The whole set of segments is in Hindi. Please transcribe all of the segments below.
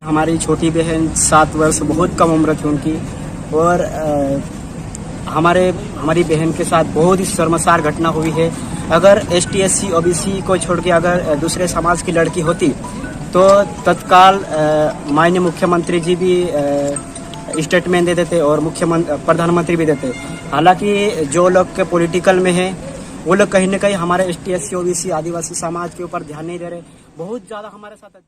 हमारी छोटी बहन 7 वर्ष बहुत कम उम्र थी उनकी और हमारी बहन के साथ बहुत ही शर्मसार घटना हुई है। अगर ST SC OBC को छोड़ के अगर दूसरे समाज की लड़की होती तो तत्काल माननीय मुख्यमंत्री जी भी स्टेटमेंट दे देते और प्रधानमंत्री भी देते। हालांकि जो लोग के पॉलिटिकल में है वो लोग कहीं न कहीं हमारे ST SC OBC आदिवासी समाज के ऊपर ध्यान नहीं दे रहे। बहुत ज़्यादा हमारे साथ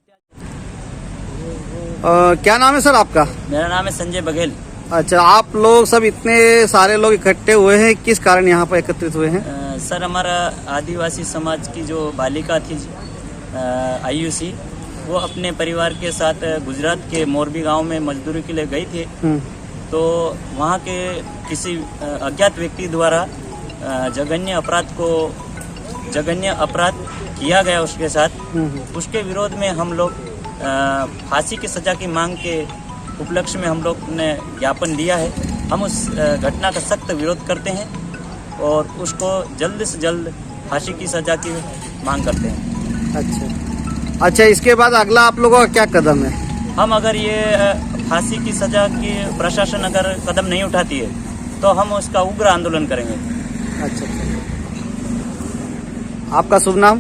क्या नाम है सर आपका? मेरा नाम है संजय बघेल। अच्छा, आप लोग सब इतने सारे लोग इकट्ठे हुए हैं, किस कारण यहाँ पर एकत्रित हुए हैं? सर, हमारा आदिवासी समाज की जो बालिका थी आयुषी, वो अपने परिवार के साथ गुजरात के मोरबी गांव में मजदूरी के लिए गई थी। तो वहाँ के किसी अज्ञात व्यक्ति द्वारा जघन्य अपराध किया गया उसके साथ। उसके विरोध में हम लोग फांसी की सजा की मांग के उपलक्ष्य में हम लोग ने ज्ञापन दिया है। हम उस घटना का सख्त विरोध करते हैं और उसको जल्द से जल्द फांसी की सजा की मांग करते हैं। अच्छा, इसके बाद अगला आप लोगों का क्या कदम है? हम अगर ये फांसी की सजा की प्रशासन अगर कदम नहीं उठाती है तो हम उसका उग्र आंदोलन करेंगे। अच्छा, आपका शुभ नाम?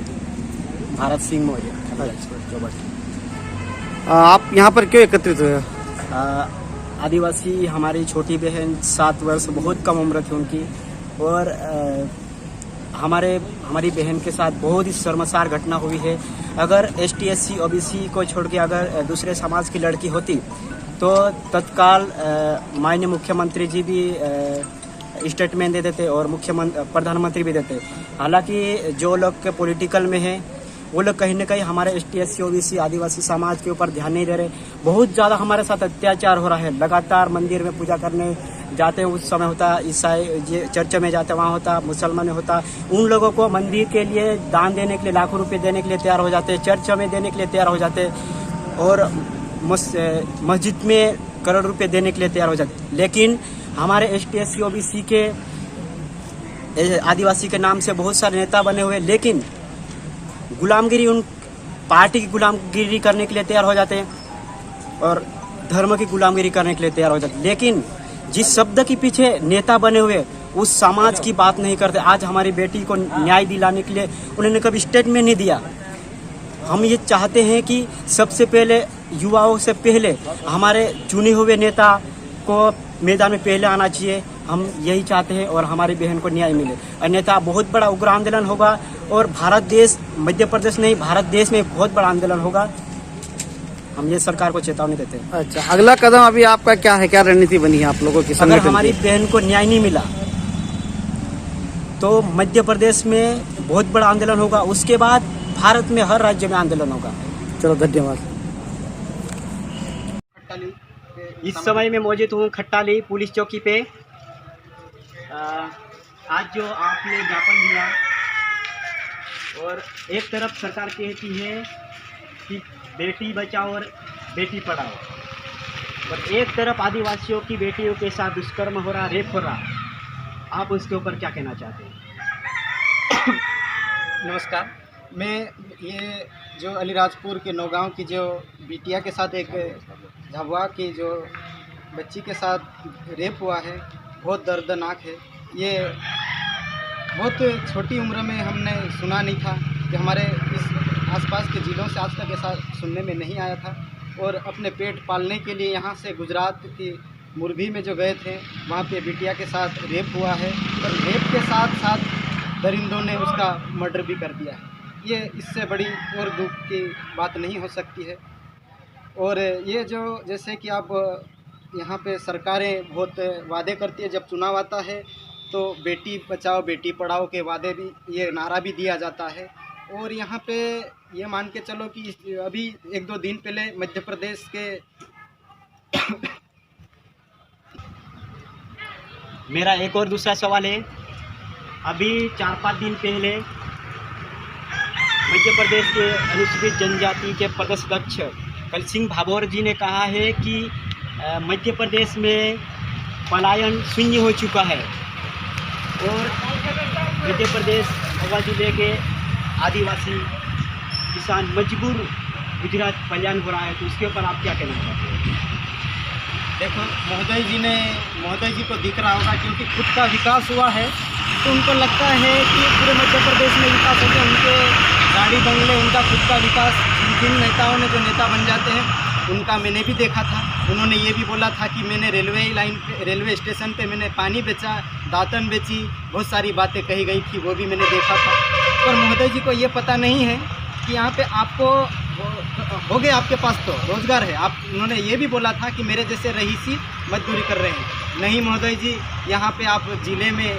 भारत सिंह मौर्य। आप यहाँ पर क्यों एकत्रित हुए? आदिवासी हमारी छोटी बहन 7 वर्ष बहुत कम उम्र थी उनकी और हमारी बहन के साथ बहुत ही शर्मसार घटना हुई है। अगर ST SC OBC को छोड़ के अगर दूसरे समाज की लड़की होती तो तत्काल माननीय मुख्यमंत्री जी भी स्टेटमेंट दे देते और प्रधानमंत्री भी देते। हालांकि जो लोग के पॉलिटिकल में है वो लोग कहीं न कहीं हमारे ST SC OBC आदिवासी समाज के ऊपर ध्यान नहीं दे रहे। बहुत ज़्यादा हमारे साथ अत्याचार हो रहा है। लगातार मंदिर में पूजा करने जाते हैं, उस समय होता ईसाई चर्च में जाते वहाँ होता, मुसलमान में होता। उन लोगों को मंदिर के लिए दान देने के लिए लाखों रुपए देने के लिए तैयार हो जाते, चर्च में देने के लिए तैयार हो जाते और मस्जिद में करोड़ रुपए देने के लिए तैयार हो जाते। लेकिन हमारे ST SC OBC के आदिवासी के नाम से बहुत सारे नेता बने हुए, लेकिन गुलामगिरी उन पार्टी की गुलामगिरी करने के लिए तैयार हो जाते हैं और धर्म की गुलामगिरी करने के लिए तैयार हो जाते हैं। लेकिन जिस शब्द के पीछे नेता बने हुए उस समाज की बात नहीं करते। आज हमारी बेटी को न्याय दिलाने के लिए उन्होंने कभी स्टेटमेंट नहीं दिया। हम ये चाहते हैं कि सबसे पहले युवाओं से पहले हमारे चुने हुए नेता को मैदान में पहले आना चाहिए। हम यही चाहते हैं और हमारी बहन को न्याय मिले, अन्यथा बहुत बड़ा उग्र आंदोलन होगा और भारत देश, मध्य प्रदेश नहीं भारत देश में बहुत बड़ा आंदोलन होगा। हम ये सरकार को चेतावनी देते हैं। अच्छा, अगला कदम अभी आपका क्या है? क्या रणनीति बनी है आप लोगों की? अगर हमारी बहन को न्याय नहीं मिला तो मध्य प्रदेश में बहुत बड़ा आंदोलन होगा, उसके बाद भारत में हर राज्य में आंदोलन होगा। चलो, धन्यवाद। इस समय मैं मौजूद हूँ खट्टाली पुलिस चौकी पे। आज जो आपने ज्ञापन दिया और एक तरफ सरकार कहती है कि बेटी बचाओ और बेटी पढ़ाओ और एक तरफ आदिवासियों की बेटियों के साथ दुष्कर्म हो रहा, रेप हो रहा, आप उसके ऊपर क्या कहना चाहते हैं? नमस्कार, मैं ये जो अलीराजपुर के नौगांव की जो बिटिया के साथ एक झाबुआ की जो बच्ची के साथ रेप हुआ है, बहुत दर्दनाक है। ये बहुत छोटी उम्र में हमने सुना नहीं था कि हमारे इस आसपास के ज़िलों से आज तक ऐसा सुनने में नहीं आया था। और अपने पेट पालने के लिए यहाँ से गुजरात की मुरबी में जो गए थे वहाँ पे बिटिया के साथ रेप हुआ है और रेप के साथ साथ दरिंदों ने उसका मर्डर भी कर दिया है। ये इससे बड़ी और दुख की बात नहीं हो सकती है। और ये जो जैसे कि आप यहाँ पे सरकारें बहुत वादे करती है, जब चुनाव आता है तो बेटी बचाओ बेटी पढ़ाओ के वादे भी, ये नारा भी दिया जाता है। और यहाँ पे ये मान के चलो कि अभी 1-2 दिन पहले मध्य प्रदेश के मेरा एक और दूसरा सवाल है। अभी 4-5 दिन पहले मध्य प्रदेश के अनुसूचित जनजाति के प्रदेश अध्यक्ष कल सिंह भाभोर जी ने कहा है कि मध्य प्रदेश में पलायन शून्य हो चुका है और मध्य प्रदेश जिले के आदिवासी किसान मजबूर गुजरात कल्याण हो रहा है, तो उसके ऊपर आप क्या कहना चाहते हैं? देखो, महोदय जी को दिख रहा होगा, क्योंकि खुद का विकास हुआ है तो उनको लगता है कि पूरे मध्य प्रदेश में विकास हो गया। उनके गाड़ी बंगले, उनका खुद का विकास, जिन नेताओं ने जो नेता बन जाते हैं उनका मैंने भी देखा था। उन्होंने ये भी बोला था कि मैंने रेलवे स्टेशन पे मैंने पानी बेचा, दातन बेची, बहुत सारी बातें कही गई थी, वो भी मैंने देखा था। पर महोदय जी को ये पता नहीं है कि यहाँ पे आपको हो गए, आपके पास तो रोज़गार है। उन्होंने ये भी बोला था कि मेरे जैसे रईसी मजदूरी कर रहे हैं। नहीं महोदय जी, यहाँ पे आप ज़िले में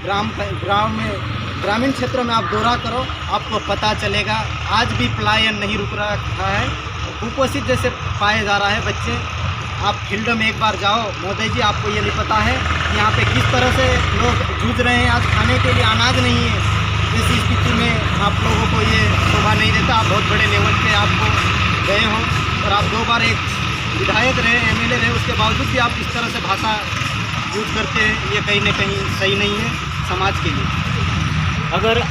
ग्रामीण क्षेत्रों में आप दौरा करो, आपको पता चलेगा। आज भी पलायन नहीं रुक रहा है, कुपोषित जैसे पाए जा रहा है बच्चे। आप फील्ड में एक बार जाओ महोदय जी, आपको ये नहीं पता है कि यहाँ पे किस तरह से लोग जूझ रहे हैं। आज खाने के लिए अनाज नहीं है। इस स्थिति में आप लोगों को ये शोभा नहीं देता। आप बहुत बड़े लेवल पे आपको गए हों और आप 2 बार एक विधायक रहे, MLA रहे, उसके बावजूद भी आप इस तरह से भाषा यूज करते हैं, ये कहीं ना कहीं सही नहीं है समाज के लिए। अगर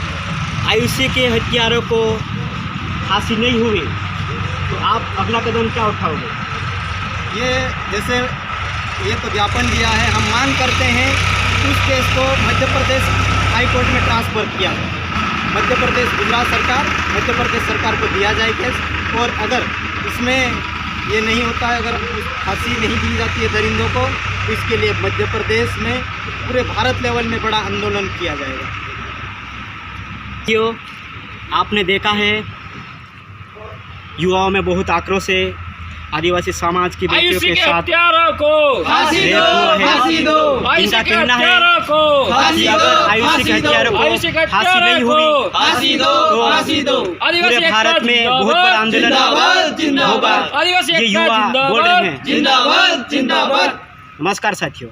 आयुषी के हत्यारों को फांसी नहीं हुई तो आप अगला कदम क्या उठाओगे? ये जैसे ये तो ज्ञापन दिया है, हम मांग करते हैं उस केस को मध्य प्रदेश हाई कोर्ट में ट्रांसफ़र किया जाए। मध्य प्रदेश गुजरात सरकार, मध्य प्रदेश सरकार को दिया जाए केस। और अगर इसमें ये नहीं होता है, अगर फांसी नहीं दी जाती है दरिंदों को, तो इसके लिए मध्य प्रदेश में पूरे भारत लेवल में बड़ा आंदोलन किया जाएगा। क्यों आपने देखा है युवाओं में बहुत आक्रोश है। आदिवासी समाज की बेटियों के साथ फांसी रेप हुआ है। इनका कहना है कि अगर आयुषी के हत्यारों को फांसी नहीं हुई तो पूरे भारत में बहुत बड़ा आंदोलन होगा। ये युवा बोल रहे हैं। नमस्कार साथियों।